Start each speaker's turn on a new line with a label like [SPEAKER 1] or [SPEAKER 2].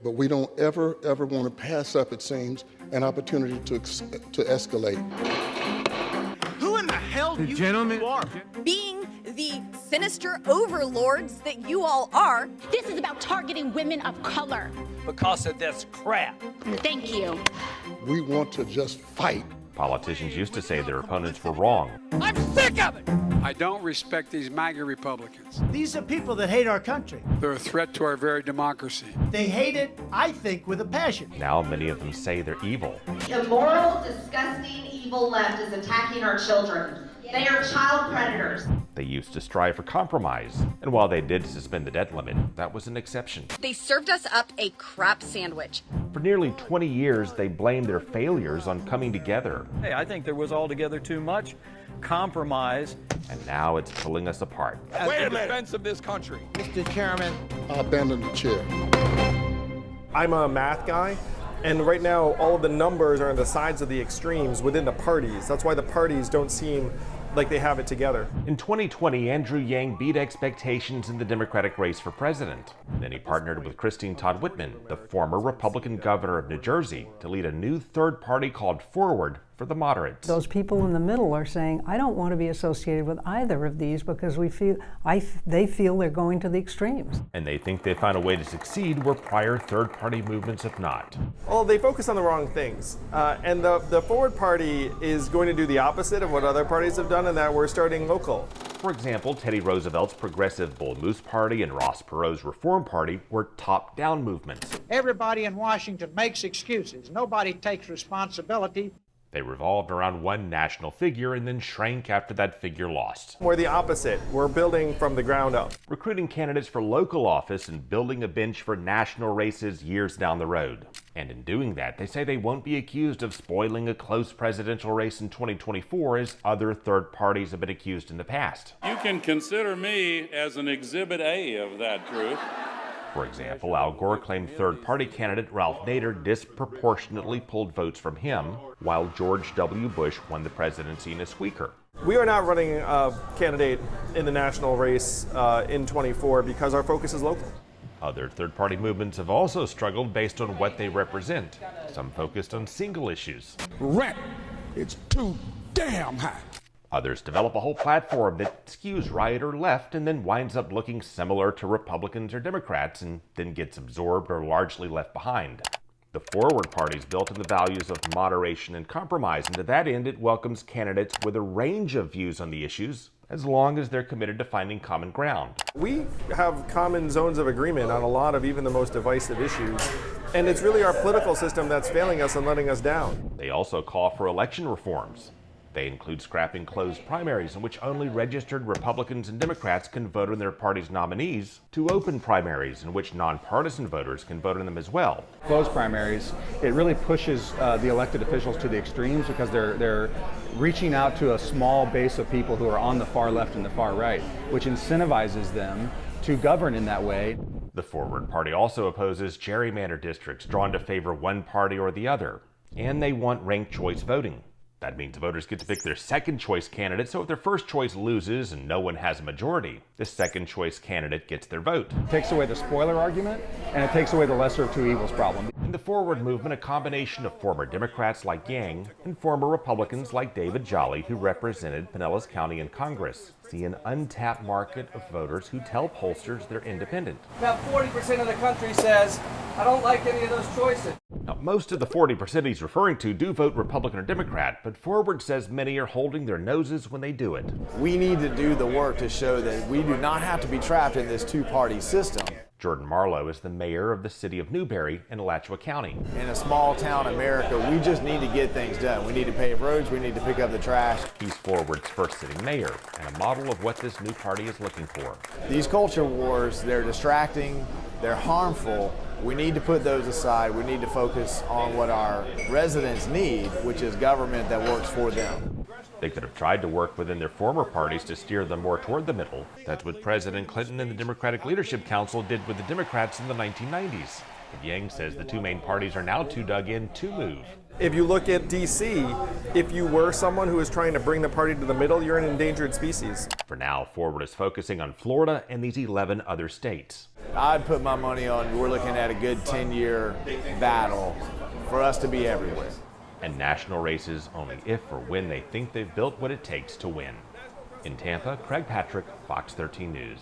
[SPEAKER 1] But we don't ever want to pass up, it seems, an opportunity to escalate.
[SPEAKER 2] Who in the hell do you think you are?
[SPEAKER 3] Being the sinister overlords that you all are.
[SPEAKER 4] This is about targeting women of color.
[SPEAKER 5] Because of this crap.
[SPEAKER 4] Thank you.
[SPEAKER 1] We want to just fight.
[SPEAKER 6] Politicians used to say their opponents were wrong.
[SPEAKER 5] I'm sick of it!
[SPEAKER 7] I don't respect these MAGA Republicans.
[SPEAKER 2] These are people that hate our country.
[SPEAKER 7] They're a threat to our very democracy.
[SPEAKER 2] They hate it, I think, with a passion.
[SPEAKER 6] Now many of them say they're evil.
[SPEAKER 8] The immoral, disgusting, evil left is attacking our children. They are child predators.
[SPEAKER 6] They used to strive for compromise, and while they did suspend the debt limit, that was an exception.
[SPEAKER 3] They served us up a crap sandwich.
[SPEAKER 6] For nearly 20 years, they blamed their failures on coming together.
[SPEAKER 5] Hey, I think there was altogether too much compromise.
[SPEAKER 6] And now it's pulling us apart.
[SPEAKER 5] Wait a minute. In defense of this country.
[SPEAKER 2] Mr. Chairman,
[SPEAKER 1] I abandon the chair.
[SPEAKER 9] I'm a math guy, and right now all of the numbers are on the sides of the extremes within the parties. That's why the parties don't seem like they have it together.
[SPEAKER 6] In 2020, Andrew Yang beat expectations in the Democratic race for president. Then he partnered with Christine Todd Whitman, the former Republican governor of New Jersey, to lead a new third party called Forward for the moderates.
[SPEAKER 10] Those people in the middle are saying, I don't want to be associated with either of these because they feel they're going to the extremes.
[SPEAKER 6] And they think they found a way to succeed where prior third party movements have not.
[SPEAKER 9] Well, they focus on the wrong things. And the Forward Party is going to do the opposite of what other parties have done, in that we're starting local.
[SPEAKER 6] For example, Teddy Roosevelt's Progressive Bull Moose Party and Ross Perot's Reform Party were top-down movements.
[SPEAKER 2] everybody in Washington makes excuses. Nobody takes responsibility.
[SPEAKER 6] They revolved around one national figure and then shrank after that figure lost.
[SPEAKER 9] We're the opposite. We're building from the ground up.
[SPEAKER 6] Recruiting candidates for local office and building a bench for national races years down the road. And in doing that, they say they won't be accused of spoiling a close presidential race in 2024 as other third parties have been accused in the past.
[SPEAKER 11] You can consider me as an exhibit A of that truth.
[SPEAKER 6] For example, Al Gore claimed third-party candidate Ralph Nader disproportionately pulled votes from him, while George W. Bush won the presidency in a squeaker.
[SPEAKER 9] We are not running a candidate in the national race in 24 because our focus is local.
[SPEAKER 6] Other third-party movements have also struggled based on what they represent. Some focused on single issues.
[SPEAKER 11] Rent, it's too damn high.
[SPEAKER 6] Others develop a whole platform that skews right or left and then winds up looking similar to Republicans or Democrats and then gets absorbed or largely left behind. The Forward Party is built on the values of moderation and compromise, and to that end it welcomes candidates with a range of views on the issues, as long as they're committed to finding common ground.
[SPEAKER 9] We have common zones of agreement on a lot of even the most divisive issues, and it's really our political system that's failing us and letting us down.
[SPEAKER 6] They also call for election reforms. They include scrapping closed primaries in which only registered Republicans and Democrats can vote on their party's nominees, to open primaries in which nonpartisan voters can vote on them as well.
[SPEAKER 12] Closed primaries, it really pushes the elected officials to the extremes because they're reaching out to a small base of people who are on the far left and the far right, which incentivizes them to govern in that way.
[SPEAKER 6] The Forward Party also opposes gerrymander districts drawn to favor one party or the other, and they want ranked choice voting. That means voters get to pick their second choice candidate, so if their first choice loses and no one has a majority, the second choice candidate gets their vote.
[SPEAKER 12] It takes away the spoiler argument, and it takes away the lesser of two evils problem.
[SPEAKER 6] In the Forward movement, a combination of former Democrats like Yang and former Republicans like David Jolly, who represented Pinellas County in Congress, see an untapped market of voters who tell pollsters they're independent.
[SPEAKER 5] About 40% of the country says, I don't like any of those choices.
[SPEAKER 6] Now, most of the 40% he's referring to do vote Republican or Democrat, but Forward says many are holding their noses when they do it.
[SPEAKER 13] We need to do the work to show that we do not have to be trapped in this two-party system.
[SPEAKER 6] Jordan Marlowe is the mayor of the city of Newberry in Alachua County.
[SPEAKER 13] In a small town America, we just need to get things done. We need to pave roads, we need to pick up the trash.
[SPEAKER 6] He's Forward's first sitting mayor and a model of what this new party is looking for.
[SPEAKER 13] These culture wars, they're distracting, they're harmful. We need to put those aside. We need to focus on what our residents need, which is government that works for them.
[SPEAKER 6] They could have tried to work within their former parties to steer them more toward the middle. That's what President Clinton and the Democratic Leadership Council did with the Democrats in the 1990s. But Yang says the two main parties are now too dug in to move.
[SPEAKER 9] If you look at DC, if you were someone who is trying to bring the party to the middle, you're an endangered species.
[SPEAKER 6] For now, Forward is focusing on Florida and these 11 other states.
[SPEAKER 13] I'd put my money on we're looking at a good 10-year battle for us to be everywhere.
[SPEAKER 6] And national races only if or when they think they've built what it takes to win. In Tampa, Craig Patrick, Fox 13 News.